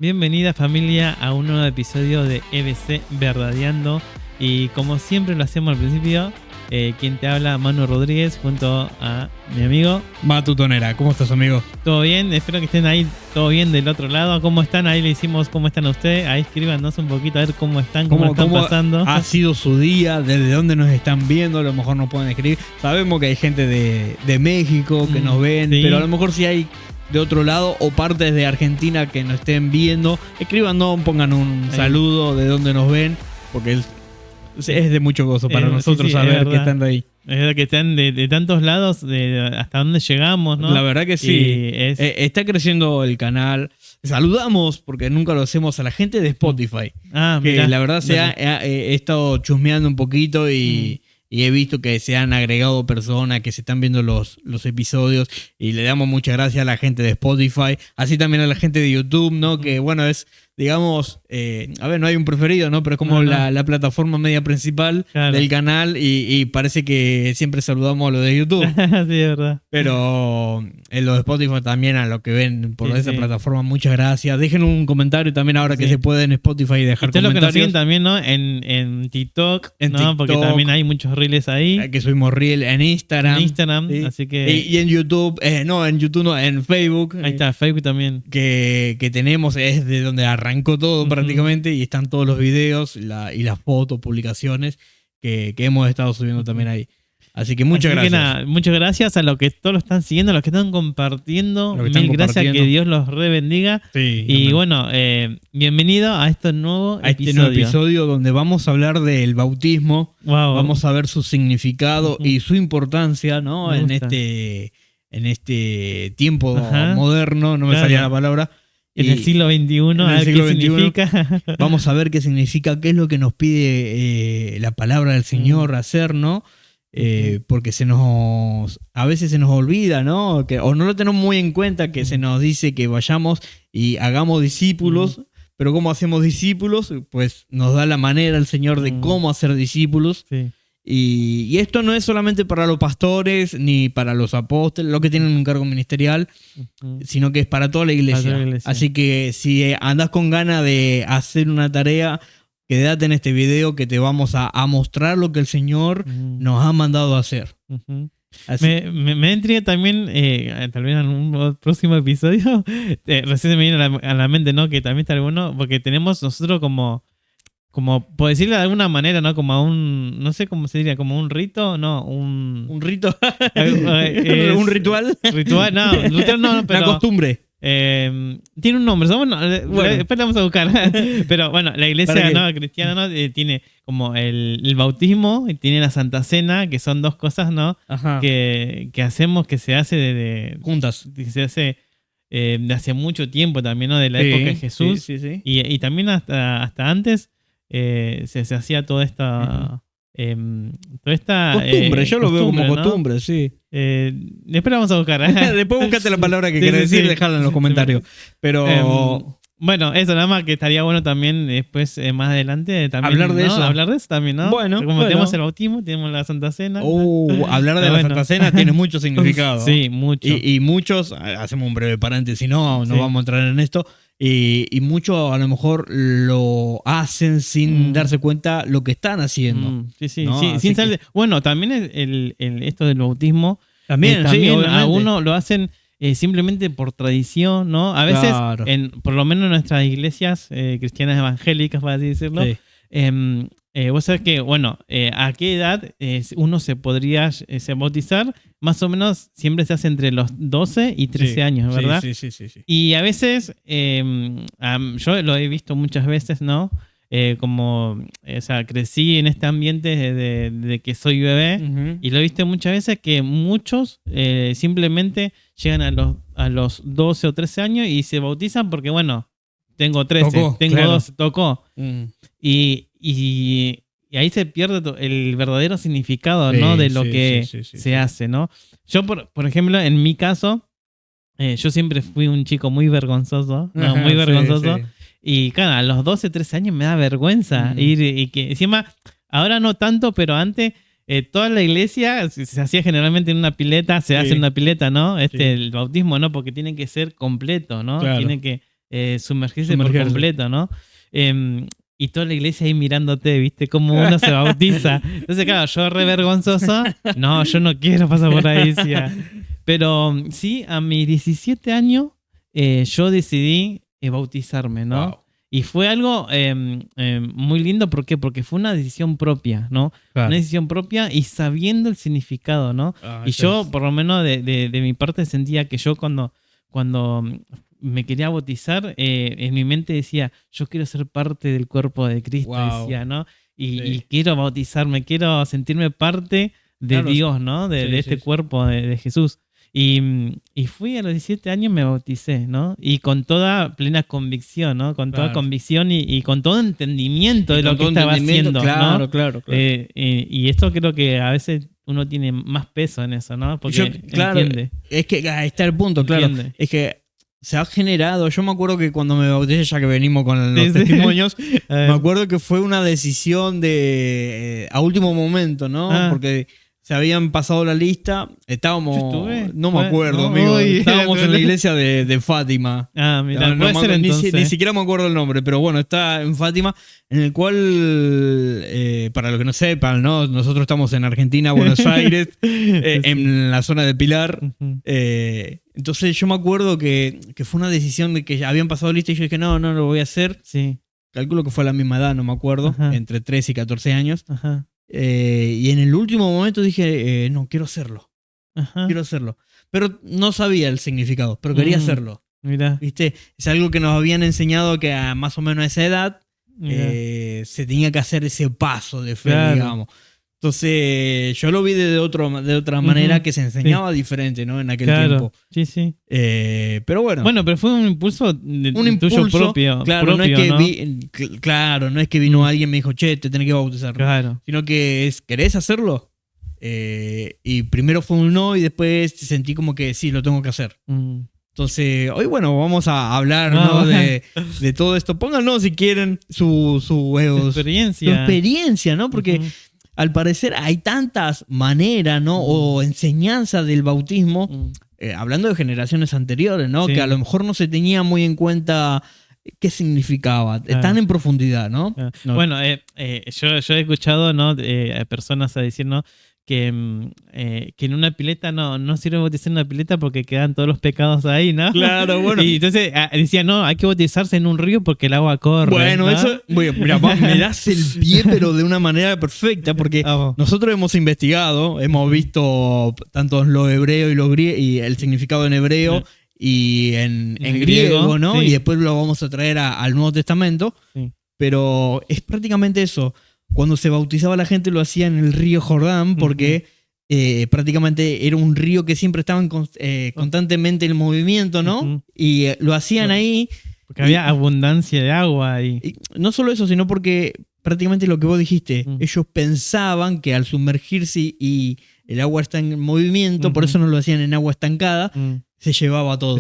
Bienvenida familia a un nuevo episodio de EBC Verdadeando. Y como siempre lo hacemos al principio, quien te habla, Manu Rodríguez, junto a mi amigo Matu Tonera. ¿Cómo estás, amigo? ¿Todo bien? Espero que estén ahí todo bien del otro lado. ¿Cómo están? Ahí le hicimos cómo están ustedes. Ahí escríbanos un poquito a ver cómo están, cómo están pasando. Ha sido su día, desde dónde nos están viendo. A lo mejor nos pueden escribir. Sabemos que hay gente de México que nos ven, sí. Pero a lo mejor si hay de otro lado o partes de Argentina que nos estén viendo, escríbanos, pongan un saludo de dónde nos ven, porque es de mucho gozo para nosotros saber que están de ahí. Es verdad que están de tantos lados, hasta dónde llegamos, ¿no? La verdad que sí. Está creciendo el canal. Saludamos, porque nunca lo hacemos, a la gente de Spotify. Que mirá, la verdad he estado chusmeando un poquito y he visto que se han agregado personas que se están viendo los episodios, y le damos muchas gracias a la gente de Spotify, así también a la gente de YouTube, ¿no? Que bueno, es, digamos, a ver, no hay un preferido, ¿no? Pero es como la plataforma media principal del canal, y parece que siempre saludamos a los de YouTube. Sí, es verdad. Pero en los de Spotify también, a los que ven por esa plataforma, muchas gracias. Dejen un comentario también ahora que se puede en Spotify dejar comentarios. Lo que nos siguen también, ¿no? En TikTok, ¿no? TikTok, porque también hay muchos reels ahí. Que subimos reel en Instagram. ¿sí? Así que... Y en YouTube, en Facebook. Ahí está, Facebook también. Que tenemos, es de donde arrancó todo prácticamente, y están todos los videos y las fotos, publicaciones que hemos estado subiendo también ahí. Así que muchas gracias. Nada, muchas gracias a los que todos lo están siguiendo, a los que están compartiendo. Mil gracias, que Dios los rebendiga. Sí, y amén. Bueno, bienvenido a este nuevo episodio donde vamos a hablar del bautismo. Wow. Vamos a ver su significado y su importancia, ¿no? En este tiempo moderno, no me salía la palabra. En el siglo XXI, a ver qué significa. Vamos a ver qué significa, qué es lo que nos pide la palabra del Señor hacer, ¿no? Porque a veces se nos olvida, ¿no? O no lo tenemos muy en cuenta, que se nos dice que vayamos y hagamos discípulos, pero ¿cómo hacemos discípulos? Pues nos da la manera el Señor de cómo hacer discípulos. Sí. Y esto no es solamente para los pastores ni para los apóstoles, los que tienen un cargo ministerial, sino que es para toda la iglesia. Así que si andás con ganas de hacer una tarea, quédate en este video, que te vamos a mostrar lo que el Señor nos ha mandado a hacer. Me intriga también, tal vez en un próximo episodio, recién se me viene a la mente, ¿no? Que también está bueno, porque tenemos nosotros como por decirlo de alguna manera, ¿no? Como no sé cómo se diría, como un rito, ¿no? ¿Un rito? ¿Un ritual? Ritual, no, pero... Una costumbre. Tiene un nombre, bueno, después lo vamos a buscar. Pero bueno, la iglesia cristiana, ¿no? Tiene como el bautismo y tiene la Santa Cena, que son dos cosas, ¿no? Que hacemos, que se hace juntas. Que se hace de hace mucho tiempo también, ¿no? De la época de Jesús. Sí. Y también hasta antes se hacía toda esta... costumbre, yo lo veo como costumbre, ¿no? Sí. Después la vamos a buscar. Después buscate la palabra que querés decir, dejala en los comentarios. Pero bueno, eso nada más, que estaría bueno también después, más adelante, también hablar de eso. Hablar de eso también, ¿no? Bueno, como tenemos el bautismo, tenemos la Santa Cena. Hablar de la Santa Cena tiene mucho significado. Sí, mucho. Y muchos, hacemos un breve paréntesis, no vamos a entrar en esto. Y muchos a lo mejor lo hacen sin darse cuenta lo que están haciendo. Sí, sin saber. Bueno, también esto del bautismo, también algunos lo hacen simplemente por tradición, ¿no? A veces, por lo menos en nuestras iglesias cristianas evangélicas, para así decirlo, vos sabés que, bueno, ¿a qué edad uno se podría bautizar? Más o menos siempre se hace entre los 12 y 13 años, ¿verdad? Sí. Y a veces, yo lo he visto muchas veces, ¿no? Crecí en este ambiente de que soy bebé, y lo he visto muchas veces que muchos simplemente llegan a los 12 o 13 años y se bautizan porque, bueno, tengo 13, tengo 12, tocó. Y ahí se pierde el verdadero significado, ¿no? De lo que se hace, ¿no? Yo, por ejemplo, en mi caso, yo siempre fui un chico muy vergonzoso, muy vergonzoso. Sí. Y claro, a los 12, 13 años me da vergüenza ir, y que encima, ahora no tanto, pero antes toda la iglesia se hacía generalmente en una pileta, se hace en una pileta, ¿no? El bautismo, ¿no? Porque tiene que ser completo, ¿no? Claro. Tiene que sumergirse por completo, ¿no? Y toda la iglesia ahí mirándote, ¿viste? Cómo uno se bautiza. Entonces, claro, yo re vergonzoso. No, yo no quiero pasar por ahí. Sí. Pero sí, a mis 17 años yo decidí bautizarme, ¿no? Wow. Y fue algo muy lindo. ¿Por qué? Porque fue una decisión propia, ¿no? Claro. Una decisión propia y sabiendo el significado, ¿no? Y yo, por lo menos de mi parte, sentía que yo cuando me quería bautizar, en mi mente decía, yo quiero ser parte del cuerpo de Cristo, wow. Decía, ¿no? Y quiero bautizarme, quiero sentirme parte de claro, Dios, ¿no? De este cuerpo de Jesús. Y fui a los 17 años, me bauticé, ¿no? Y con toda plena convicción, ¿no? Con toda convicción y con todo entendimiento de lo que estaba haciendo, claro, ¿no? Claro. Y esto creo que a veces uno tiene más peso en eso, ¿no? Porque entiende. Es que ahí está el punto, claro. Entiende. Es que se ha generado, yo me acuerdo que cuando me bauticé, ya que venimos con los testimonios, me acuerdo que fue una decisión a último momento, ¿no? Porque se habían pasado la lista, estábamos, no me acuerdo, amigo, estábamos en la iglesia de Fátima. Ah, mira, puede ser entonces. Ni siquiera me acuerdo el nombre, pero bueno, está en Fátima, en el cual, para los que no sepan, ¿no? Nosotros estamos en Argentina, Buenos Aires, en la zona de Pilar. Uh-huh. Entonces yo me acuerdo que fue una decisión de que ya habían pasado lista y yo dije, no lo voy a hacer. Sí. Calculo que fue a la misma edad, no me acuerdo, ajá. Entre 13 y 14 años. Ajá. Y en el último momento dije, no, quiero hacerlo. Ajá. Quiero hacerlo. Pero no sabía el significado, pero quería hacerlo. Mira. ¿Viste? Es algo que nos habían enseñado que a más o menos a esa edad se tenía que hacer ese paso de fe, claro. Digamos. Entonces yo lo vi de otra manera que se enseñaba diferente, ¿no? En aquel tiempo. Sí. Pero bueno. Bueno, pero fue un impulso tuyo propio. Claro, propio, no es que vino alguien y me dijo, che, te tenés que bautizar. Claro. Sino que ¿querés hacerlo? Y primero fue un no y después sentí como que sí, lo tengo que hacer. Entonces, hoy bueno, vamos a hablar, ¿no? de todo esto. Pónganos si quieren su experiencia. Su experiencia, ¿no? Porque al parecer hay tantas maneras, ¿no? O enseñanzas del bautismo, hablando de generaciones anteriores, ¿no? Sí. Que a lo mejor no se tenía muy en cuenta qué significaba, tan en profundidad, ¿no? No. Bueno, yo he escuchado, ¿no? Personas a decir, ¿no? Que en una pileta no sirve bautizar en una pileta porque quedan todos los pecados ahí, ¿no? Claro, bueno. Y entonces decía, no, hay que bautizarse en un río porque el agua corre. Bueno, ¿no? Eso, mira, me das el pie, pero de una manera perfecta, porque nosotros hemos investigado, hemos visto tanto lo hebreo y el significado en hebreo y en griego, ¿no? Sí. Y después lo vamos a traer al Nuevo Testamento, sí. Pero es prácticamente eso. Cuando se bautizaba la gente lo hacía en el río Jordán porque prácticamente era un río que siempre estaba constantemente en movimiento, ¿no? Y lo hacían ahí. Porque había abundancia de agua ahí. Y no solo eso, sino porque prácticamente lo que vos dijiste, ellos pensaban que al sumergirse y el agua está en movimiento, por eso no lo hacían en agua estancada, se llevaba todo.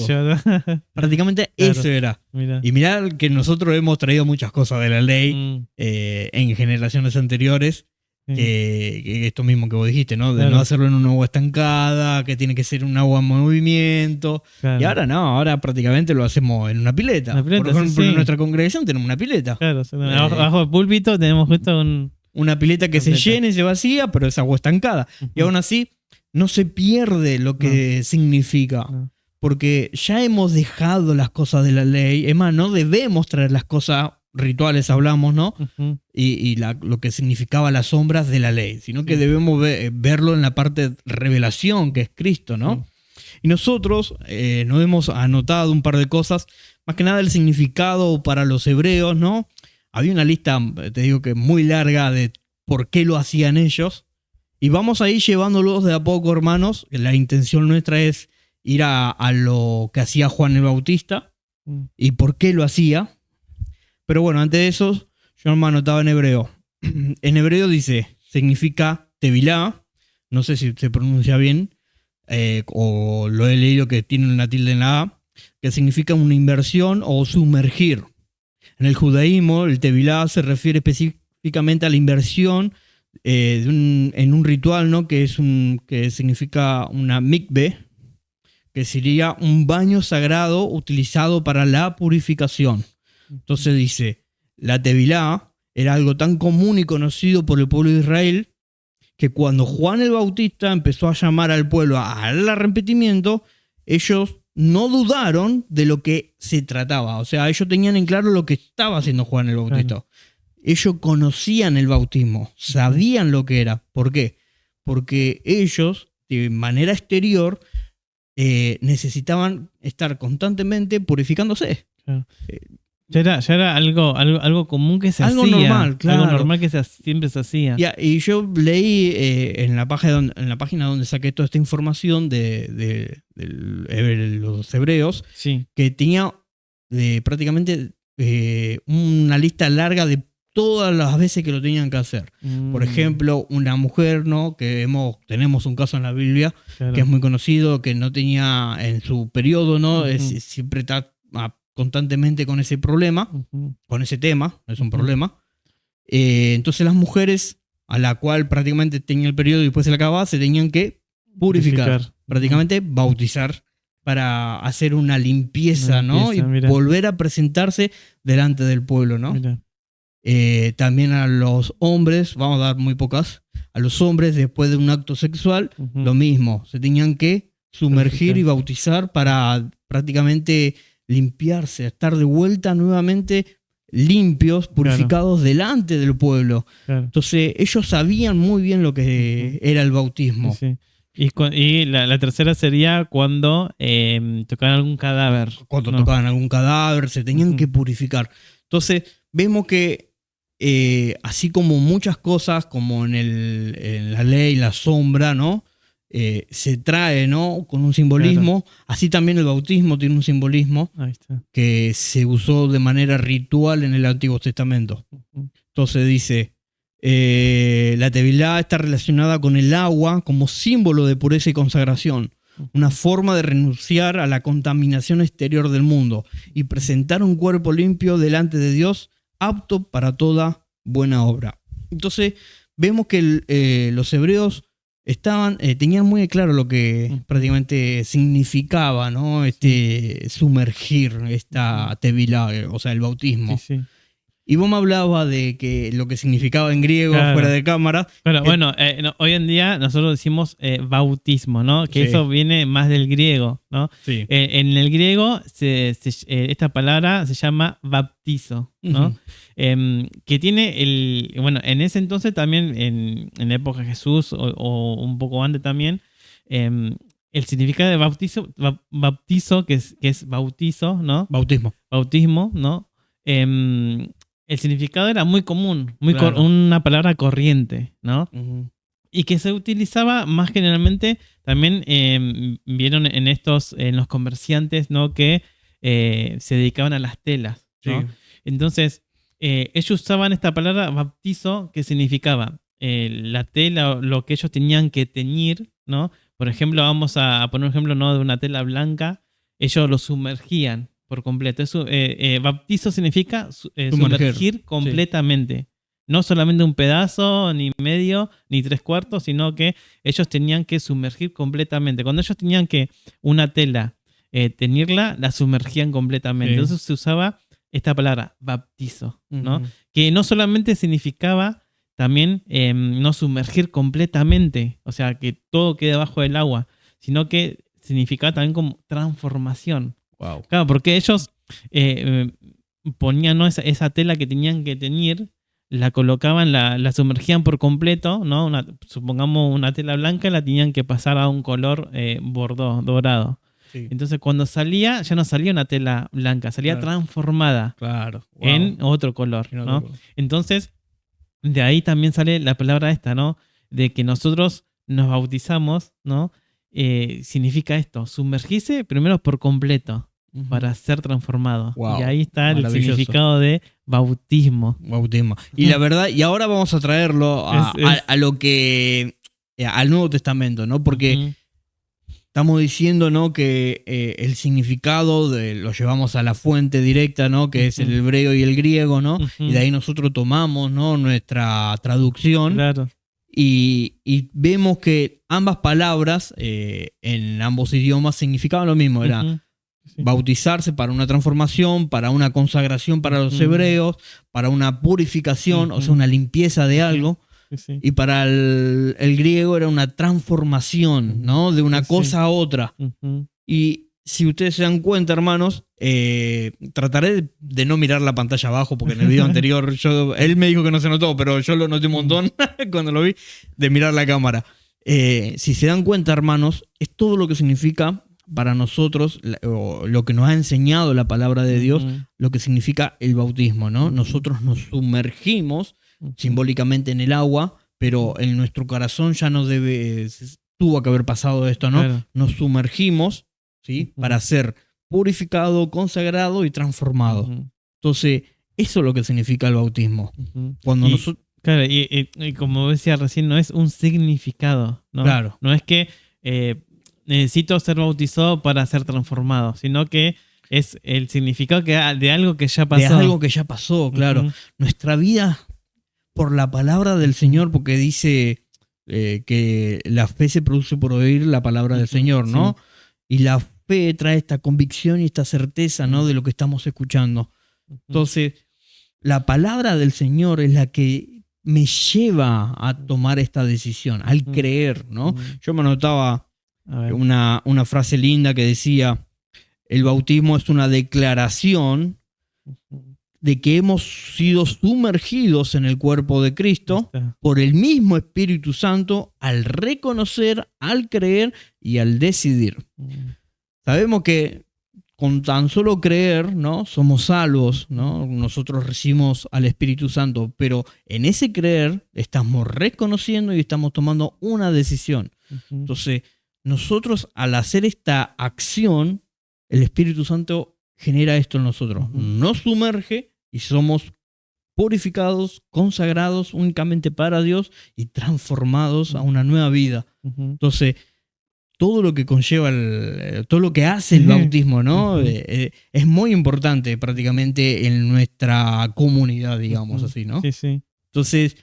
Prácticamente claro. Eso era. Mirá. Y mirá que nosotros hemos traído muchas cosas de la ley en generaciones anteriores, que esto mismo que vos dijiste, ¿no? De no hacerlo en una agua estancada, que tiene que ser un agua en movimiento. Claro. Y ahora no, ahora prácticamente lo hacemos en una pileta. Por ejemplo, en nuestra congregación tenemos una pileta. Claro, abajo del púlpito tenemos justo una pileta que se llena y se vacía, pero es agua estancada. Y aún así no se pierde lo que significa. Porque ya hemos dejado las cosas de la ley. Es más, no debemos traer las cosas rituales, hablamos, ¿no? Y lo que significaba las sombras de la ley. Sino que debemos verlo en la parte de revelación, que es Cristo, ¿no? Y nosotros nos hemos anotado un par de cosas. Más que nada el significado para los hebreos, ¿no? Había una lista, te digo que muy larga, de por qué lo hacían ellos. Y vamos a ir llevándolos de a poco, hermanos. La intención nuestra es ir a lo que hacía Juan el Bautista y por qué lo hacía. Pero bueno, antes de eso, yo me anotaba en hebreo. En hebreo dice, significa tevilá. No sé si se pronuncia bien, o lo he leído que tiene una tilde en la A, que significa una inversión o sumergir. En el judaísmo, el tevilá se refiere específicamente a la inversión en un ritual, ¿no? Que significa una mikveh, que sería un baño sagrado utilizado para la purificación. Entonces dice, la Tevilá era algo tan común y conocido por el pueblo de Israel que cuando Juan el Bautista empezó a llamar al pueblo al arrepentimiento, ellos no dudaron de lo que se trataba. O sea, ellos tenían en claro lo que estaba haciendo Juan el Bautista. Claro. Ellos conocían el bautismo, sabían lo que era. ¿Por qué? Porque ellos, de manera exterior, necesitaban estar constantemente purificándose. Claro. Ya era algo común que se algo hacía. Normal, claro. Algo normal que siempre se hacía. Y yo leí en la página donde saqué toda esta información de los hebreos, sí, que tenía prácticamente una lista larga de todas las veces que lo tenían que hacer. Por ejemplo, una mujer, ¿no? Que tenemos un caso en la Biblia, claro, que es muy conocido, que no tenía en su periodo, ¿no? Siempre está constantemente con ese problema, con ese tema, es un problema. Entonces las mujeres, a la cual prácticamente tenía el periodo y después se le acababa, se tenían que purificar. Prácticamente bautizar para hacer una limpieza, ¿no? Y mira, volver a presentarse delante del pueblo, ¿no? También a los hombres, vamos a dar muy pocas, a los hombres después de un acto sexual, lo mismo, se tenían que sumergir y bautizar para prácticamente limpiarse, estar de vuelta nuevamente limpios, purificados, claro, delante del pueblo. Claro. Entonces ellos sabían muy bien lo que era el bautismo. Sí. Y la tercera sería cuando tocaban algún cadáver. Cuando tocaban algún cadáver, se tenían que purificar. Entonces vemos que así como muchas cosas, como en la ley, la sombra, ¿no? Se trae, ¿no? Con un simbolismo. Claro. Así también el bautismo tiene un simbolismo. Ahí está. Que se usó de manera ritual en el Antiguo Testamento. Entonces dice, la Tevilá está relacionada con el agua como símbolo de pureza y consagración, una forma de renunciar a la contaminación exterior del mundo y presentar un cuerpo limpio delante de Dios, apto para toda buena obra. Entonces vemos que los hebreos tenían muy claro lo que prácticamente significaba, ¿no? Sumergir esta Tevilá, o sea, el bautismo. Sí. Y vos me hablabas de que lo que significaba en griego, claro, fuera de cámara. Pero bueno, hoy en día nosotros decimos bautismo, ¿no? Que sí, eso viene más del griego, ¿no? Sí. En el griego esta palabra se llama baptizo, ¿no? Que tiene en ese entonces también, en la época de Jesús o un poco antes también, el significado de bautizo que es bautizo, ¿no? Bautismo, ¿no? El significado era muy común, claro, una palabra corriente, ¿no? Y que se utilizaba más generalmente, también vieron en los comerciantes, ¿no? Que se dedicaban a las telas, ¿no? Sí. Entonces, ellos usaban esta palabra bautizo, que significaba la tela, lo que ellos tenían que teñir, ¿no? Por ejemplo, vamos a poner un ejemplo, ¿no? De una tela blanca, ellos lo sumergían por completo. Eso, bautizo significa sumergir completamente. Sí. No solamente un pedazo, ni medio, ni 3/4, sino que ellos tenían que sumergir completamente. Cuando ellos tenían que una tela teñirla, la sumergían completamente. Sí. Entonces se usaba esta palabra, bautizo, ¿no? Que no solamente significaba también no sumergir completamente, o sea, que todo quede bajo el agua, sino que significaba también como transformación. Wow. Claro, porque ellos ponían, ¿no? esa tela que tenían que teñir, la colocaban, la sumergían por completo, ¿no? Supongamos una tela blanca, la tenían que pasar a un color bordó, dorado. Sí. Entonces cuando salía, ya no salía una tela blanca, salía transformada en otro color, ¿no? Entonces, de ahí también sale la palabra esta, ¿no? De que nosotros nos bautizamos, ¿no? Significa esto, sumergirse primero por completo para ser transformado. Wow. Y ahí está el significado de bautismo. Y la verdad, y ahora vamos a traerlo a lo que al Nuevo Testamento, ¿no? Porque estamos diciendo, ¿no? Que el significado lo llevamos a la fuente directa, ¿no? Que es el hebreo y el griego, ¿no? Y de ahí nosotros tomamos, ¿no? Nuestra traducción. Claro. Y vemos que ambas palabras en ambos idiomas significaban lo mismo. Era bautizarse para una transformación, para una consagración para los hebreos, para una purificación, o sea, una limpieza de algo. Y para el griego era una transformación, ¿no? De una cosa a otra. Y si ustedes se dan cuenta, hermanos, trataré de no mirar la pantalla abajo, porque en el video anterior él me dijo que no se notó, pero yo lo noté un montón cuando lo vi, de mirar la cámara. Si se dan cuenta, hermanos, es todo lo que significa para nosotros, o lo que nos ha enseñado la palabra de Dios, lo que significa el bautismo, ¿no? Nosotros nos sumergimos simbólicamente en el agua, pero en nuestro corazón ya no tuvo que haber pasado esto, ¿no? Claro. Nos sumergimos, ¿sí? Para ser purificado, consagrado y transformado. Entonces, eso es lo que significa el bautismo. Cuando nosotros... Claro, y como decía recién, no es un significado, ¿no? Claro. No es que necesito ser bautizado para ser transformado, sino que es el significado de algo que ya pasó. De algo que ya pasó, claro. Nuestra vida, por la palabra del Señor, porque dice que la fe se produce por oír la palabra del Señor, ¿no? Sí. Y la fe trae esta convicción y esta certeza, ¿no? De lo que estamos escuchando. Entonces, la palabra del Señor es la que me lleva a tomar esta decisión, al creer, ¿no? Yo me anotaba una frase linda que decía: el bautismo es una declaración de que hemos sido sumergidos en el cuerpo de Cristo por el mismo Espíritu Santo al reconocer, al creer y al decidir. Sabemos que con tan solo creer, ¿no? Somos salvos, ¿no? Nosotros recibimos al Espíritu Santo, pero en ese creer estamos reconociendo y estamos tomando una decisión. Entonces, nosotros al hacer esta acción, el Espíritu Santo genera esto en nosotros. Nos sumerge y somos purificados, consagrados únicamente para Dios y transformados a una nueva vida. Entonces, todo lo que conlleva, todo lo que hace el bautismo, ¿no? Es muy importante prácticamente en nuestra comunidad, digamos así, ¿no? Sí, sí. Entonces,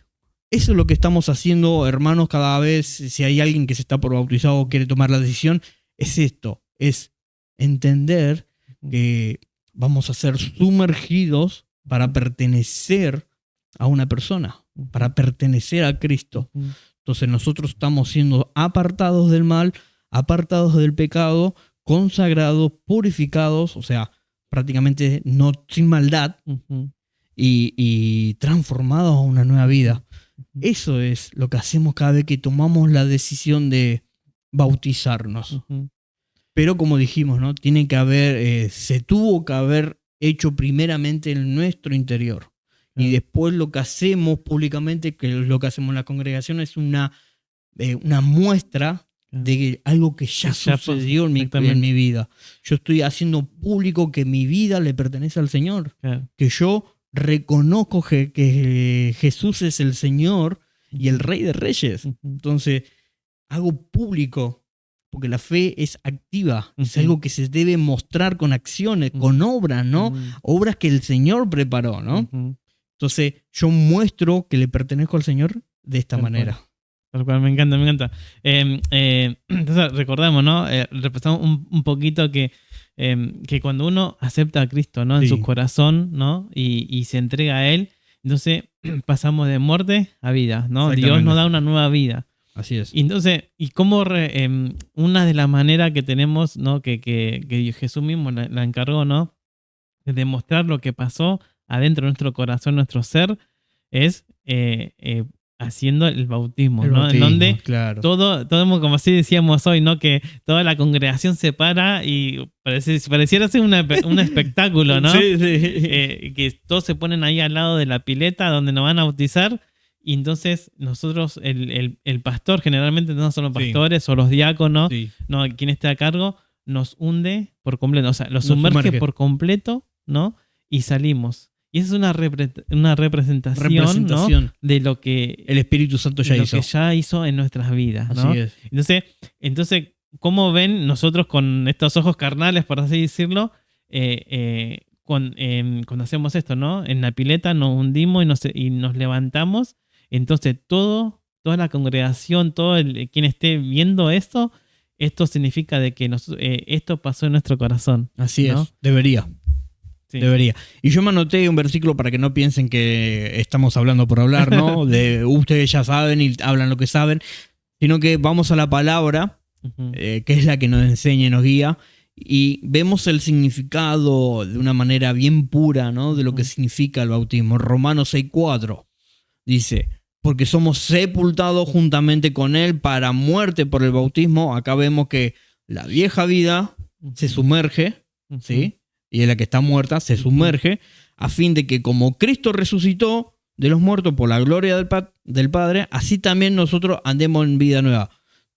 eso es lo que estamos haciendo, hermanos, cada vez. Si hay alguien que se está por bautizar o quiere tomar la decisión, es esto, es entender que vamos a ser sumergidos para pertenecer a una persona, para pertenecer a Cristo. Entonces nosotros estamos siendo apartados del mal, apartados del pecado, consagrados, purificados, o sea, prácticamente no sin maldad, y transformados a una nueva vida. Eso es lo que hacemos cada vez que tomamos la decisión de bautizarnos. Pero como dijimos, ¿no? Tiene que haber, se tuvo que haber hecho primeramente en nuestro interior. Y después lo que hacemos públicamente, que lo que hacemos en la congregación, es una muestra de algo que ya sucedió en mi vida. Yo estoy haciendo público que mi vida le pertenece al Señor. Que yo reconozco que Jesús es el Señor y el Rey de Reyes. Entonces, hago público, porque la fe es activa, es algo que se debe mostrar con acciones, con obras, ¿no? Obras que el Señor preparó, ¿no? Entonces, yo muestro que le pertenezco al Señor de esta manera. Tal cual, me encanta, me encanta. Entonces, recordamos, ¿no? Repasamos un poquito que cuando uno acepta a Cristo, ¿no? En su corazón, ¿no? Y se entrega a Él, entonces pasamos de muerte a vida, ¿no? Dios nos da una nueva vida. Así es. Y entonces, y cómo una de las maneras que tenemos, ¿no? Que Jesús mismo la encargó, ¿no? De demostrar lo que pasó adentro de nuestro corazón, nuestro ser, es haciendo el bautismo, ¿no? En donde todo, como así decíamos hoy, ¿no? Que toda la congregación se para y pareciera ser un espectáculo, ¿no? Sí. Que todos se ponen ahí al lado de la pileta donde nos van a bautizar. Y entonces nosotros, el pastor, generalmente no son los pastores o los diáconos, no, quien esté a cargo, nos hunde por completo, o sea, lo sumerge por completo, ¿no? Y salimos. Y esa es una representación, ¿no? De lo que el Espíritu Santo ya hizo. Lo que ya hizo en nuestras vidas, ¿no? Así es. Entonces, ¿cómo ven nosotros con estos ojos carnales, por así decirlo, cuando hacemos esto, ¿no? En la pileta nos hundimos y nos levantamos. Entonces todo toda la congregación, quien esté viendo esto significa de que esto pasó en nuestro corazón. Así ¿no? es, debería. Sí. Debería. Y yo me anoté un versículo para que no piensen que estamos hablando por hablar, ¿no? De ustedes ya saben y hablan lo que saben, sino que vamos a la palabra, que es la que nos enseña y nos guía, y vemos el significado de una manera bien pura, ¿no? De lo que significa el bautismo. Romanos 6:4 dice: porque somos sepultados juntamente con Él para muerte por el bautismo. Acá vemos que la vieja vida se sumerge, ¿sí? Y en la que está muerta se sumerge, a fin de que como Cristo resucitó de los muertos por la gloria del Padre, así también nosotros andemos en vida nueva.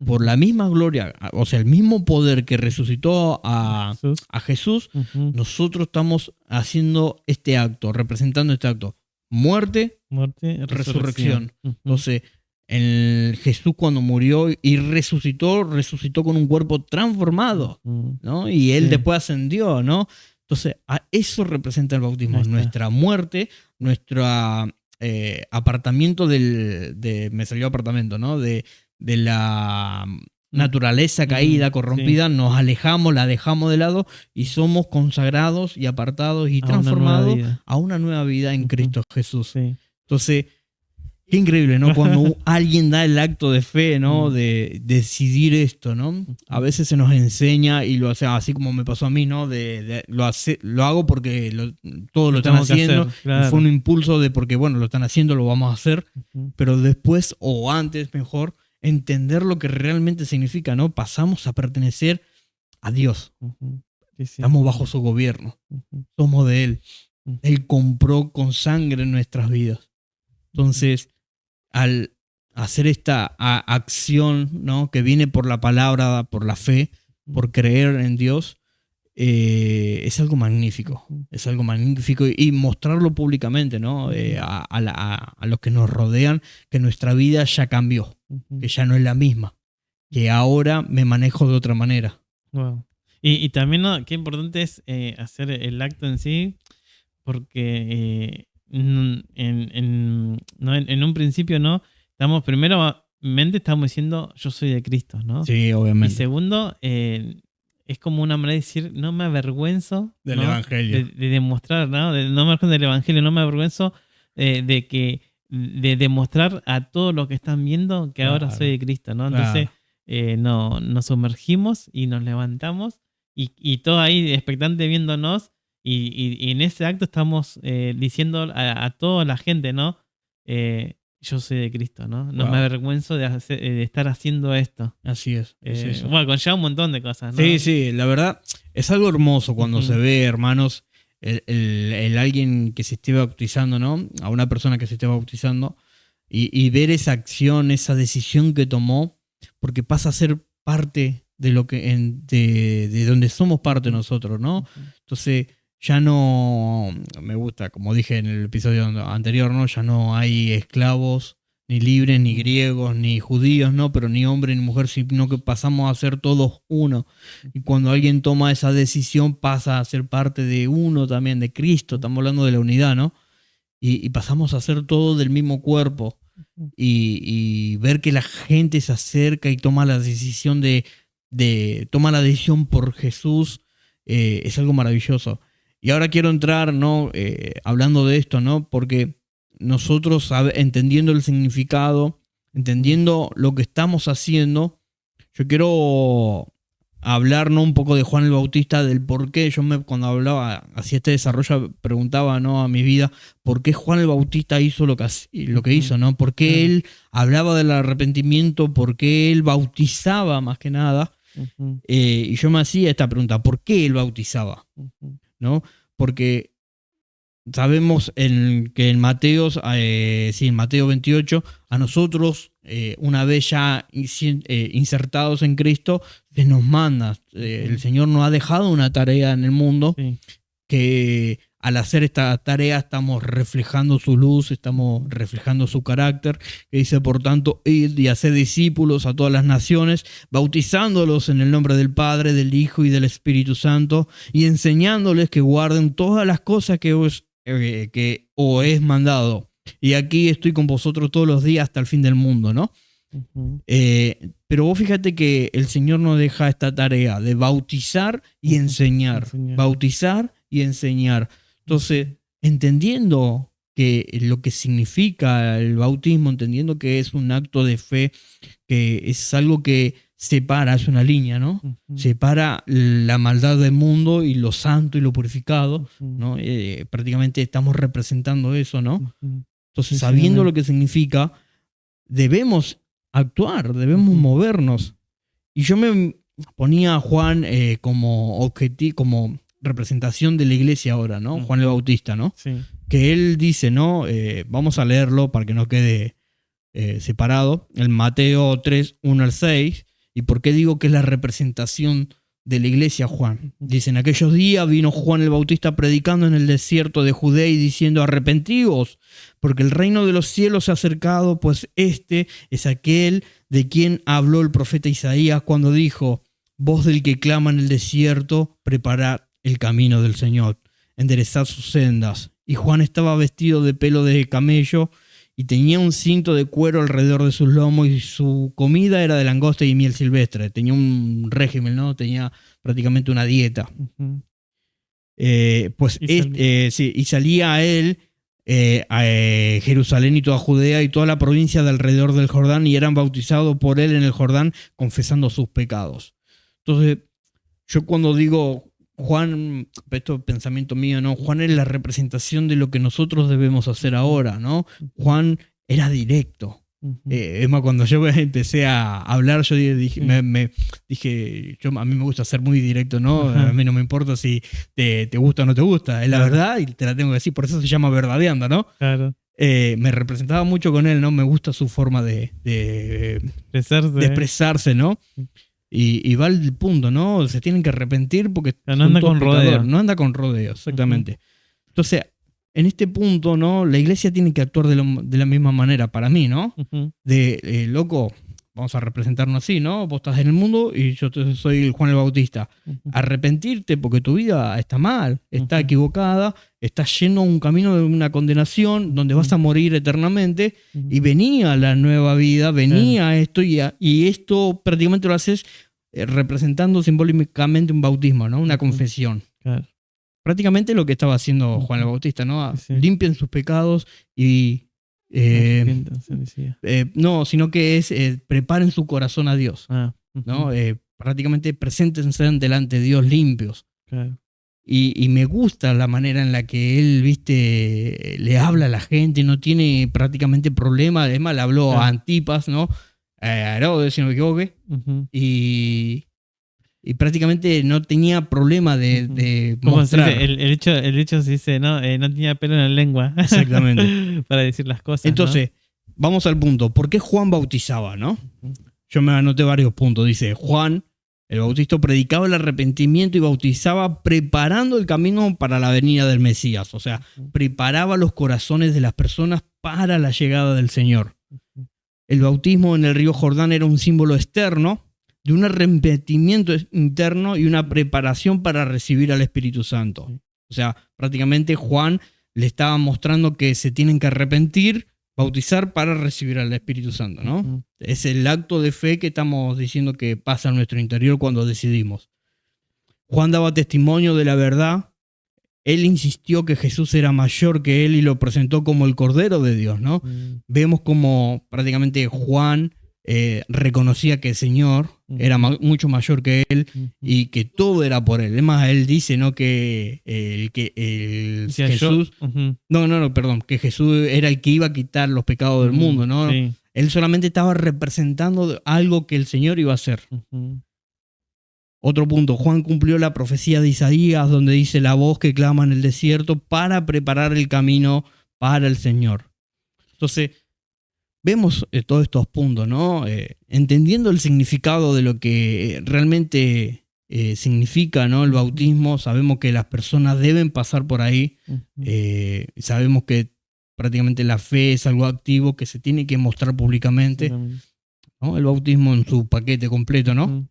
Por la misma gloria, o sea, el mismo poder que resucitó a Jesús, nosotros estamos haciendo este acto, representando este acto. Muerte, resurrección. Entonces, Jesús cuando murió y resucitó con un cuerpo transformado, ¿no? Y Él después ascendió, ¿no? Entonces, a eso representa el bautismo, nuestra muerte, nuestro apartamiento me salió apartamento, ¿no? De la naturaleza caída, corrompida, nos alejamos, la dejamos de lado y somos consagrados y apartados y transformados a una nueva vida en Cristo Jesús. Sí. Entonces, qué increíble, ¿no? Cuando alguien da el acto de fe, ¿no? De decidir esto, ¿no? A veces se nos enseña y lo hace, así como me pasó a mí, ¿no? Lo hago porque todos lo están haciendo. Claro. Fue un impulso de porque, bueno, lo están haciendo, lo vamos a hacer. Pero después, o antes, mejor, entender lo que realmente significa, ¿no? Pasamos a pertenecer a Dios. Estamos bajo su gobierno. Somos de Él. Él compró con sangre nuestras vidas. Entonces, al hacer esta acción, ¿no? Que viene por la palabra, por la fe, por creer en Dios, es algo magnífico. Es algo magnífico y mostrarlo públicamente, ¿no? A los que nos rodean, que nuestra vida ya cambió, que ya no es la misma, que ahora me manejo de otra manera. Wow. Y también, ¿no? Qué importante es hacer el acto en sí, porque en un principio, ¿no? Estamos diciendo yo soy de Cristo, ¿no? Sí, obviamente. Y segundo, es como una manera de decir, no me avergüenzo del ¿no? Evangelio. De demostrar, ¿no? No me avergüenzo del Evangelio, no me avergüenzo de demostrar a todos los que están viendo que ahora soy de Cristo, ¿no? Entonces nos sumergimos y nos levantamos y todo ahí expectante viéndonos y en ese acto estamos diciendo a toda la gente, ¿no? Yo soy de Cristo, ¿no? No me avergüenzo de estar haciendo esto. Así es. Eso. Bueno, conlleva un montón de cosas, ¿no? Sí, la verdad es algo hermoso cuando se ve, hermanos, el alguien que se esté bautizando, ¿no? A una persona que se esté bautizando y ver esa acción, esa decisión que tomó, porque pasa a ser parte de lo que de donde somos parte nosotros, ¿no? Entonces ya no, me gusta, como dije en el episodio anterior, ¿no? Ya no hay esclavos, ni libres, ni griegos, ni judíos, ¿no? Pero ni hombre ni mujer, sino que pasamos a ser todos uno. Y cuando alguien toma esa decisión, pasa a ser parte de uno también, de Cristo. Estamos hablando de la unidad, ¿no? Y pasamos a ser todos del mismo cuerpo. Y ver que la gente se acerca y toma la decisión toma la decisión por Jesús, es algo maravilloso. Y ahora quiero entrar, ¿no? Hablando de esto, ¿no? Porque nosotros, entendiendo el significado, entendiendo lo que estamos haciendo, yo quiero hablar, ¿no? Un poco de Juan el Bautista, del por qué. Cuando hablaba, hacía este desarrollo, preguntaba, ¿no? A mi vida, ¿por qué Juan el Bautista hizo lo que hizo, ¿no? ¿Por qué él hablaba del arrepentimiento? ¿Por qué él bautizaba más que nada? Y yo me hacía esta pregunta, ¿por qué él bautizaba? ¿No? Porque sabemos que en Mateo 28, a nosotros, una vez ya insertados en Cristo, se nos manda. El Señor nos ha dejado una tarea en el mundo, que al hacer esta tarea estamos reflejando su luz, estamos reflejando su carácter, que dice, por tanto, id y haced discípulos a todas las naciones, bautizándolos en el nombre del Padre, del Hijo y del Espíritu Santo, y enseñándoles que guarden todas las cosas que os he mandado. y aquí estoy con vosotros todos los días hasta el fin del mundo, ¿no? Ujú. Pero vos fíjate que el Señor nos deja esta tarea de bautizar y enseñar. Bautizar y enseñar. Entonces, entendiendo que lo que significa el bautismo, entendiendo que es un acto de fe, que es algo que separa, es una línea, ¿no? Ujú. Separa la maldad del mundo y lo santo y lo purificado, Ujú. ¿no? Prácticamente estamos representando eso, ¿no? Ujú. Entonces, Sí, sabiendo amén. lo que significa, debemos actuar, debemos Ujú. movernos. Y yo me ponía a Juan como objetivo, como representación de la iglesia ahora, ¿no? Ujú. Juan el Bautista, ¿no? Sí. Que él dice, ¿no? Vamos a leerlo para que no quede separado. El Mateo 3, 1 al 6. ¿Y por qué digo que es la representación de la iglesia, Juan? Dice, en aquellos días vino Juan el Bautista predicando en el desierto de Judea y diciendo, arrepentíos, porque el reino de los cielos se ha acercado, pues este es aquel de quien habló el profeta Isaías cuando dijo, voz del que clama en el desierto, preparad el camino del Señor, enderezad sus sendas. Y Juan estaba vestido de pelo de camello y tenía un cinto de cuero alrededor de sus lomos y su comida era de langosta y miel silvestre. Tenía un régimen, ¿no? Tenía prácticamente una dieta. Ujú. Y salía a él a Jerusalén y toda Judea y toda la provincia de alrededor del Jordán y eran bautizados por él en el Jordán confesando sus pecados. Entonces, yo cuando digo Juan, esto es pensamiento mío, ¿no? Juan es la representación de lo que nosotros debemos hacer ahora, ¿no? Juan era directo. Ujú. Es más, cuando yo empecé a hablar, yo dije, Sí. dije a mí me gusta ser muy directo, ¿no? Ajá. A mí no me importa si te gusta o no te gusta, es la Claro. verdad y te la tengo que decir, por eso se llama verdadeando, ¿no? Claro. Me representaba mucho con él, ¿no? Me gusta su forma de expresarse, ¿no? Y va al punto, ¿no? Se tienen que arrepentir porque Pero no anda son todos con rodeo. pecadores. No anda con rodeos, exactamente. Entonces, en este punto, ¿no? La iglesia tiene que actuar de la misma manera, para mí, ¿no? Ujú. Loco, vamos a representarnos así, ¿no? Vos estás en el mundo y yo soy el Juan el Bautista. Ujú. Arrepentirte porque tu vida está mal, está Ujú. equivocada, estás yendo a un camino de una condenación donde vas a morir eternamente y venía la nueva vida, venía esto y esto prácticamente lo haces representando simbólicamente un bautismo, ¿no? Una confesión. Claro. Prácticamente lo que estaba haciendo Juan el Bautista, ¿no? Sí. Limpien sus pecados y Arrepiéntanse, decía. no, sino que es preparen su corazón a Dios, Ujú. ¿no? Prácticamente preséntense delante de Dios limpios. Claro. Y me gusta la manera en la que él, viste, le habla a la gente, no tiene prácticamente problema. Además, le habló a Antipas, ¿no? A Herodes, si no me equivoque. Ujú. Y prácticamente no tenía problema de ¿Cómo se mostrar. dice? El hecho se dice, no tenía pelo en la lengua. Exactamente. Para decir las cosas. Entonces, vamos al punto. ¿Por qué Juan bautizaba, no? Ujú. Yo me anoté varios puntos. Dice, Juan, el Bautista, predicaba el arrepentimiento y bautizaba preparando el camino para la venida del Mesías. O sea, preparaba los corazones de las personas para la llegada del Señor. El bautismo en el río Jordán era un símbolo externo de un arrepentimiento interno y una preparación para recibir al Espíritu Santo. O sea, prácticamente Juan le estaba mostrando que se tienen que arrepentir, bautizar para recibir al Espíritu Santo, ¿no? Ujú. Es el acto de fe que estamos diciendo que pasa en nuestro interior cuando decidimos. Juan daba testimonio de la verdad. Él insistió que Jesús era mayor que él y lo presentó como el Cordero de Dios, ¿no? Vemos como prácticamente Juan reconocía que el Señor era mucho mayor que él y que todo era por él. Además, él dice, ¿no? Que Jesús... que Jesús era el que iba a quitar los pecados del mundo, ¿no? Sí. Él solamente estaba representando algo que el Señor iba a hacer. Ujú. Otro punto, Juan cumplió la profecía de Isaías donde dice la voz que clama en el desierto para preparar el camino para el Señor. Entonces, vemos todos estos puntos, ¿no? Entendiendo el significado de lo que realmente significa, ¿no? El bautismo, sabemos que las personas deben pasar por ahí, sabemos que prácticamente la fe es algo activo que se tiene que mostrar públicamente, ¿no? El bautismo en su paquete completo, ¿no?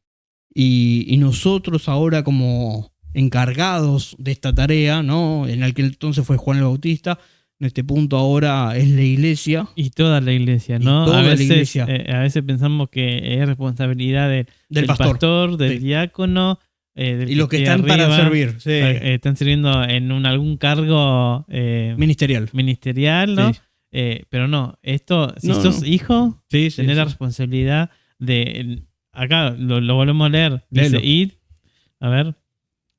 Y nosotros ahora como encargados de esta tarea, ¿no? En aquel entonces fue Juan el Bautista, en este punto ahora es la iglesia. Y toda la iglesia, ¿no? Toda a veces, la iglesia. A veces pensamos que es responsabilidad del pastor, del diácono, del y los que están arriba, para servir. Sí. Están sirviendo en algún cargo ministerial, ¿no? Sí. Pero no, esto, si sos hijo, tenés la responsabilidad de... Acá lo volvemos a leer. Dice, id. A ver,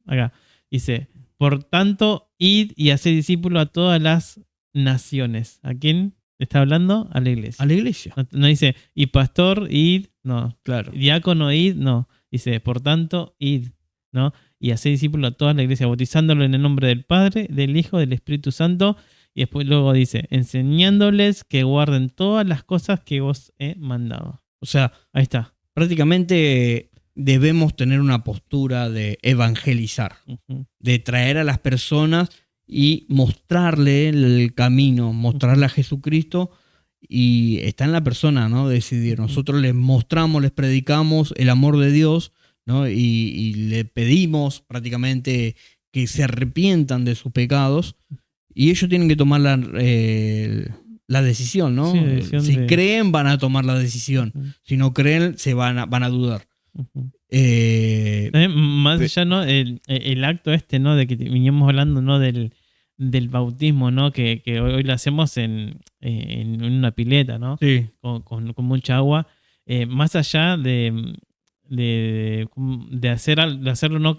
acá. Dice, por tanto, id y haced discípulos a todas las naciones. ¿A quién está hablando? A la iglesia. A la iglesia. No dice, y pastor, id, no. Claro. Diácono, id, no. Dice, por tanto, id, ¿no? Y haced discípulos a toda la iglesia, bautizándolo en el nombre del Padre, del Hijo, del Espíritu Santo. Y después luego dice, enseñándoles que guarden todas las cosas que os he mandado. O sea, ahí está. Prácticamente debemos tener una postura de evangelizar, de traer a las personas y mostrarle el camino, mostrarle a Jesucristo, y está en la persona, ¿no? Decidir. Nosotros les mostramos, les predicamos el amor de Dios, ¿no? Y le pedimos prácticamente que se arrepientan de sus pecados, y ellos tienen que tomar la decisión, ¿no? Sí, si creen, van a tomar la decisión. Si no creen, se van a dudar. Más allá, ¿no? El acto ¿no? De que veníamos hablando, ¿no? Del bautismo, ¿no? Que hoy lo hacemos en una pileta, ¿no? Sí. Con mucha agua. Más allá de hacerlo, ¿no?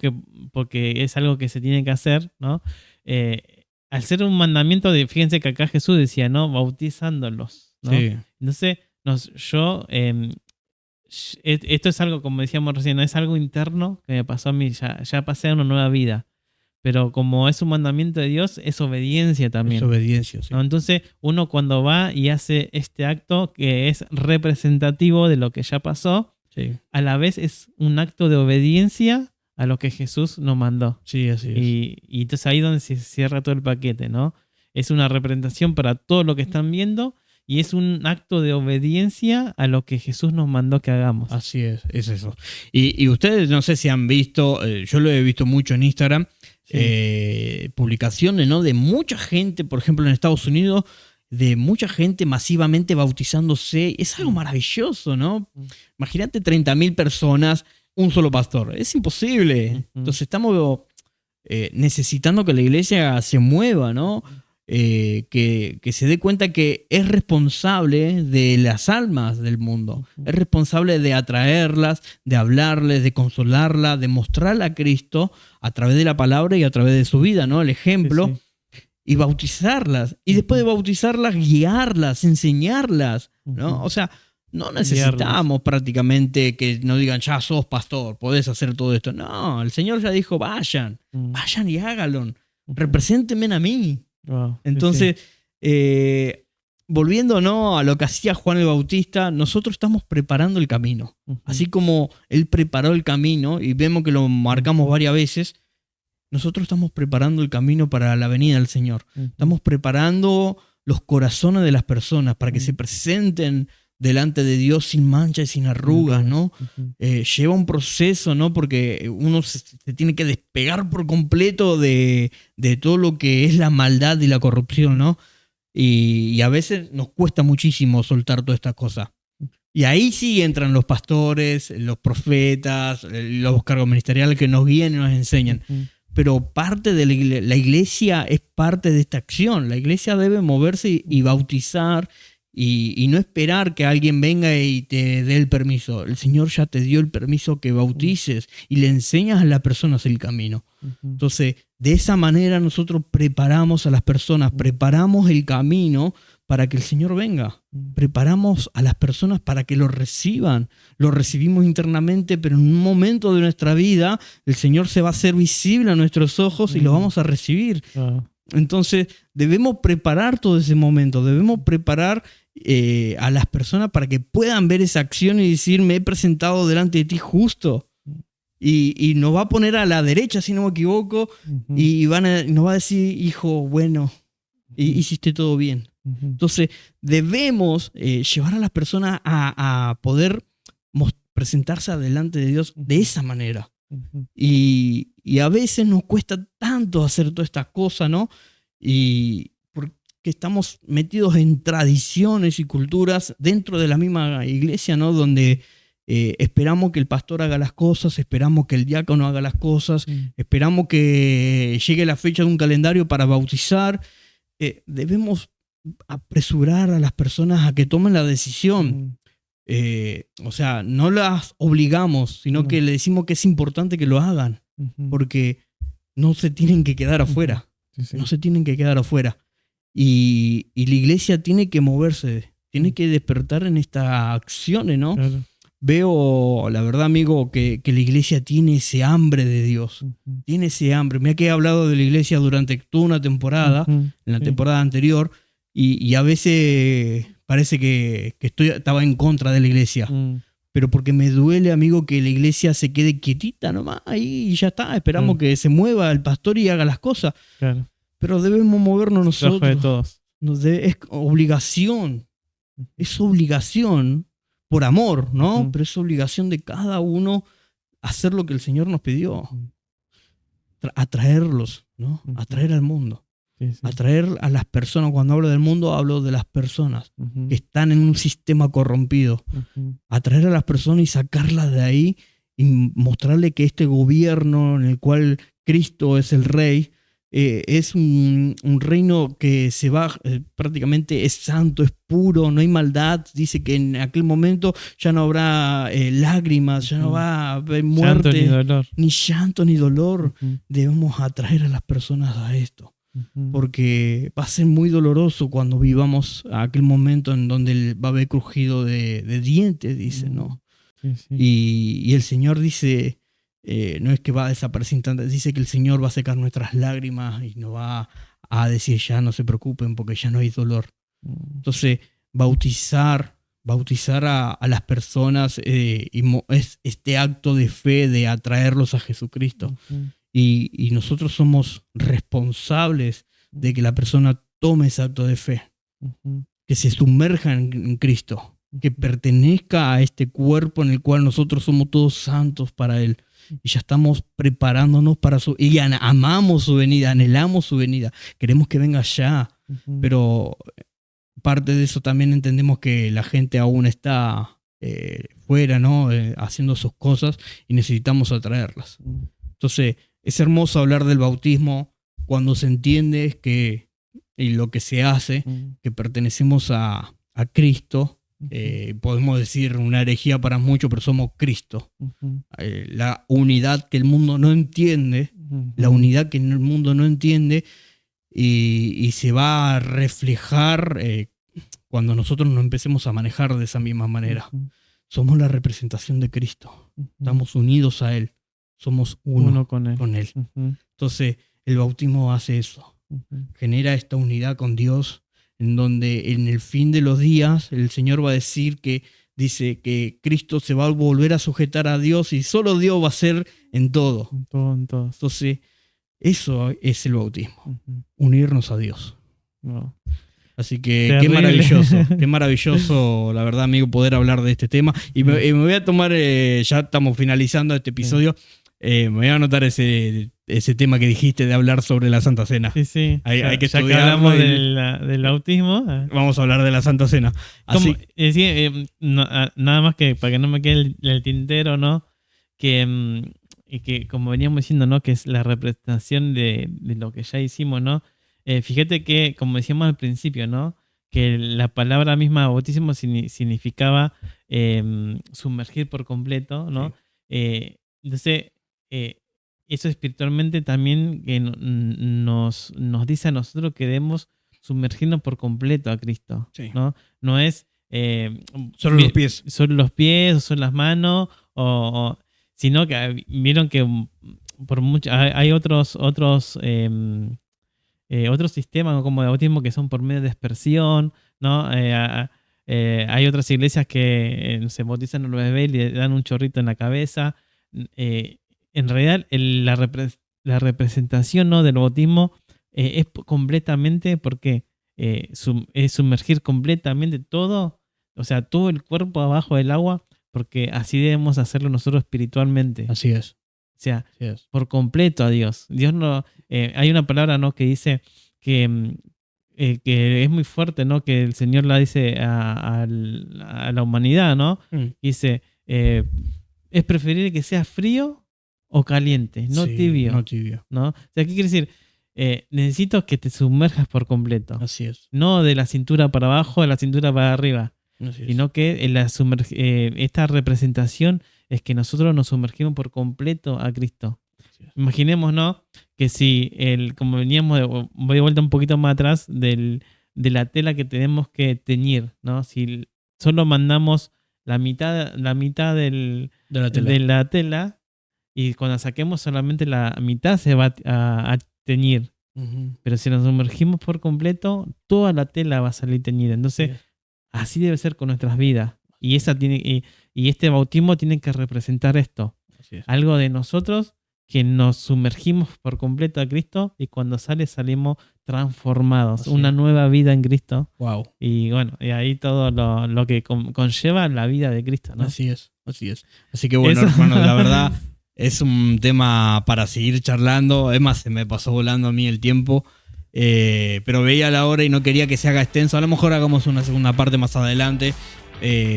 Porque es algo que se tiene que hacer, ¿no? Al ser un mandamiento fíjense que acá Jesús decía, ¿no? Bautizándolos, ¿no? Sí. Entonces, esto es algo, como decíamos recién, ¿no? Es algo interno que me pasó a mí, ya pasé a una nueva vida. Pero como es un mandamiento de Dios, es obediencia también. Es obediencia, sí. ¿No? Entonces, uno cuando va y hace este acto que es representativo de lo que ya pasó, sí, a la vez es un acto de obediencia a lo que Jesús nos mandó. Sí, así es. Y entonces ahí es donde se cierra todo el paquete, ¿no? Es una representación para todo lo que están viendo y es un acto de obediencia a lo que Jesús nos mandó que hagamos. Así es eso. Y ustedes, no sé si han visto, yo lo he visto mucho en Instagram, sí, publicaciones, ¿no? De mucha gente, por ejemplo en Estados Unidos, de mucha gente masivamente bautizándose. Es algo maravilloso, ¿no? Imagínate 30.000 personas, un solo pastor. Es imposible. Entonces estamos necesitando que la iglesia se mueva, ¿no? Que se dé cuenta que es responsable de las almas del mundo. Es responsable de atraerlas, de hablarles, de consolarlas, de mostrarle a Cristo a través de la palabra y a través de su vida, ¿no? El ejemplo. Sí, sí. Y bautizarlas. Y después de bautizarlas, guiarlas, enseñarlas, ¿no? O sea, no necesitamos prácticamente que nos digan, ya sos pastor, podés hacer todo esto. No, el Señor ya dijo, vayan y háganlo. Represéntenme a mí. Wow, entonces, volviendo, ¿no? A lo que hacía Juan el Bautista, nosotros estamos preparando el camino. Así como Él preparó el camino, y vemos que lo marcamos varias veces, nosotros estamos preparando el camino para la venida del Señor. Estamos preparando los corazones de las personas para que se presenten delante de Dios sin mancha y sin arrugas, ¿no? Lleva un proceso, ¿no? Porque uno se tiene que despegar por completo de todo lo que es la maldad y la corrupción, ¿no? Y a veces nos cuesta muchísimo soltar todas estas cosas. Y ahí sí entran los pastores, los profetas, los cargos ministeriales que nos guían y nos enseñan. Pero parte de la iglesia es parte de esta acción. La iglesia debe moverse y bautizar y no esperar que alguien venga y te dé el permiso. El Señor ya te dio el permiso que bautices y le enseñas a las personas el camino. Entonces, de esa manera nosotros preparamos a las personas, preparamos el camino para que el Señor venga. Preparamos a las personas para que lo reciban. Lo recibimos internamente, pero en un momento de nuestra vida el Señor se va a hacer visible a nuestros ojos y lo vamos a recibir. Entonces debemos preparar todo ese momento, debemos preparar a las personas para que puedan ver esa acción y decir, me he presentado delante de ti justo. Y nos va a poner a la derecha, si no me equivoco, y nos va a decir, hijo, bueno, hiciste todo bien. Entonces debemos llevar a las personas a poder presentarse delante de Dios de esa manera. Y a veces nos cuesta tanto hacer todas estas cosas, ¿no? Y que estamos metidos en tradiciones y culturas dentro de la misma iglesia, ¿no? Donde esperamos que el pastor haga las cosas, esperamos que el diácono haga las cosas, esperamos que llegue la fecha de un calendario para bautizar. Debemos apresurar a las personas a que tomen la decisión. O sea, no las obligamos, sino que le decimos que es importante que lo hagan, porque no se tienen que quedar afuera. No se tienen que quedar afuera. Y la iglesia tiene que moverse, tiene que despertar en estas acciones, ¿no? Claro. Veo, la verdad, amigo, que la iglesia tiene ese hambre de Dios. Tiene ese hambre. Mira que he hablado de la iglesia durante toda una temporada, en la temporada anterior, y a veces parece que estaba en contra de la iglesia. Pero porque me duele, amigo, que la iglesia se quede quietita nomás ahí y ya está. Esperamos que se mueva el pastor y haga las cosas. Claro. Pero debemos movernos nosotros. De todos. Es obligación. Es obligación por amor, ¿no? Pero es obligación de cada uno hacer lo que el Señor nos pidió. Atraerlos, ¿no? Atraer al mundo. Atraer a las personas. Cuando hablo del mundo, hablo de las personas que están en un sistema corrompido. Atraer a las personas y sacarlas de ahí y mostrarle que este gobierno en el cual Cristo es el rey, es un reino que se va, prácticamente es santo, es puro, no hay maldad. Dice que en aquel momento ya no habrá lágrimas, ya no va a haber muerte, ni llanto ni dolor. Debemos atraer a las personas a esto, porque va a ser muy doloroso cuando vivamos aquel momento en donde va a haber crujido de dientes, dice, ¿no? Y el Señor dice... no es que va a desaparecer instante, dice que el Señor va a secar nuestras lágrimas y nos va a decir ya no se preocupen porque ya no hay dolor. Entonces bautizar a las personas es este acto de fe de atraerlos a Jesucristo. Y nosotros somos responsables de que la persona tome ese acto de fe, que se sumerja en Cristo, que pertenezca a este cuerpo en el cual nosotros somos todos santos para Él. Y ya estamos preparándonos para y amamos su venida, anhelamos su venida, queremos que venga ya. Pero parte de eso también entendemos que la gente aún está fuera, ¿no? Haciendo sus cosas y necesitamos atraerlas. Entonces es hermoso hablar del bautismo cuando se entiende que y lo que se hace, que pertenecemos a Cristo. Podemos decir una herejía para muchos, pero somos Cristo. La unidad que el mundo no entiende, la unidad que el mundo no entiende y se va a reflejar cuando nosotros nos empecemos a manejar de esa misma manera. Somos la representación de Cristo. Estamos unidos a Él. Somos uno con Él. Entonces el bautismo hace eso. Genera esta unidad con Dios, en donde en el fin de los días el Señor va a decir dice que Cristo se va a volver a sujetar a Dios y solo Dios va a ser en todo. En todo. Entonces, eso es el bautismo, unirnos a Dios. No. Así que terrible. Qué maravilloso, la verdad, amigo, poder hablar de este tema. Y me voy a tomar, ya estamos finalizando este episodio, me voy a anotar ese tema que dijiste de hablar sobre la Santa Cena. Sí. Hay que ya que hablamos del bautismo. Vamos a hablar de la Santa Cena. Así. Nada más que para que no me quede el tintero, ¿no? Y que como veníamos diciendo, ¿no? Que es la representación de lo que ya hicimos, ¿no? Fíjate que, como decíamos al principio, ¿no? Que la palabra misma bautismo significaba sumergir por completo, ¿no? Sí. Entonces, eso espiritualmente también que nos dice a nosotros que debemos sumergirnos por completo a Cristo, ¿no? No es solo los pies. Solo los pies o solo las manos, sino que vieron que por mucho, hay otros sistemas como de bautismo que son por medio de dispersión, ¿no? Hay otras iglesias que se bautizan a los bebés y le dan un chorrito en la cabeza. En realidad la representación, ¿no? del bautismo es completamente porque es sumergir completamente todo, o sea, todo el cuerpo abajo del agua, porque así debemos hacerlo nosotros espiritualmente. Así es. O sea, por completo a Dios. Dios no. Hay una palabra, ¿no? que dice que que es muy fuerte, ¿no? Que el Señor la dice a la humanidad, ¿no? Dice, es preferible que sea frío o caliente, no tibio. No tibio. ¿No? O sea, ¿qué quiere decir? Necesito que te sumerjas por completo. Así es. No de la cintura para abajo, de la cintura para arriba. Así es. Sino que esta representación es que nosotros nos sumergimos por completo a Cristo. Imaginemos, ¿no? Que si, como veníamos, voy de vuelta un poquito más atrás, de la tela que tenemos que teñir, ¿no? Si solo mandamos la mitad de la tela y cuando saquemos solamente la mitad se va a teñir. Pero si nos sumergimos por completo, toda la tela va a salir teñida. Entonces, así debe ser con nuestras vidas. Y este bautismo tiene que representar esto. Algo de nosotros que nos sumergimos por completo a Cristo y cuando salimos transformados. Una nueva vida en Cristo. Wow. Y bueno, y ahí todo lo que conlleva la vida de Cristo, ¿no? Así es. Así que bueno, hermanos, la verdad es un tema para seguir charlando. Es más, se me pasó volando a mí el tiempo. Pero veía la hora y no quería que se haga extenso. A lo mejor hagamos una segunda parte más adelante.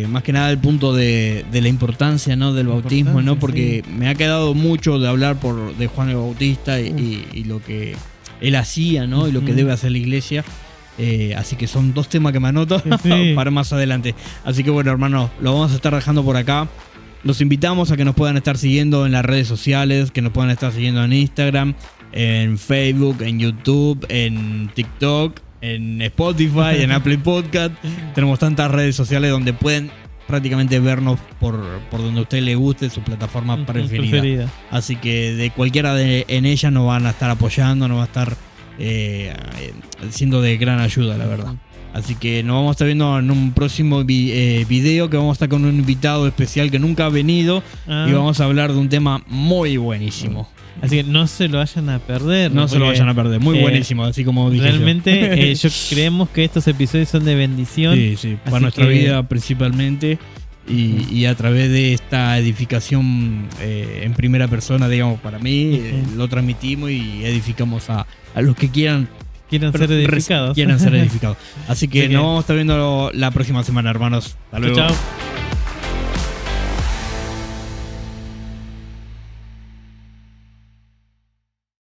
Más que nada el punto de la importancia, ¿no? Del bautismo, ¿no? Porque me ha quedado mucho de hablar de Juan el Bautista y lo que él hacía, ¿no? Y lo que debe hacer la iglesia. Así que son 2 temas que me anoto para más adelante. Así que bueno, hermanos, lo vamos a estar dejando por acá. Los invitamos a que nos puedan estar siguiendo en las redes sociales, que nos puedan estar siguiendo en Instagram, en Facebook, en YouTube, en TikTok, en Spotify, en Apple Podcast. Tenemos tantas redes sociales donde pueden prácticamente vernos por donde a usted le guste, su plataforma preferida. Así que de cualquiera en ellas nos van a estar apoyando, nos va a estar siendo de gran ayuda, la verdad. Así que nos vamos a estar viendo en un próximo video, que vamos a estar con un invitado especial que nunca ha venido y vamos a hablar de un tema muy buenísimo. Así que no se lo vayan a perder. No se lo vayan a perder, muy buenísimo, así como dije. Realmente yo creemos que estos episodios son de bendición. Sí, para nuestra vida principalmente y a través de esta edificación en primera persona, digamos, para mí, lo transmitimos y edificamos a los que quieran ser edificados. Así que nos vamos a estar viendo la próxima semana, hermanos. Hasta luego. Chao.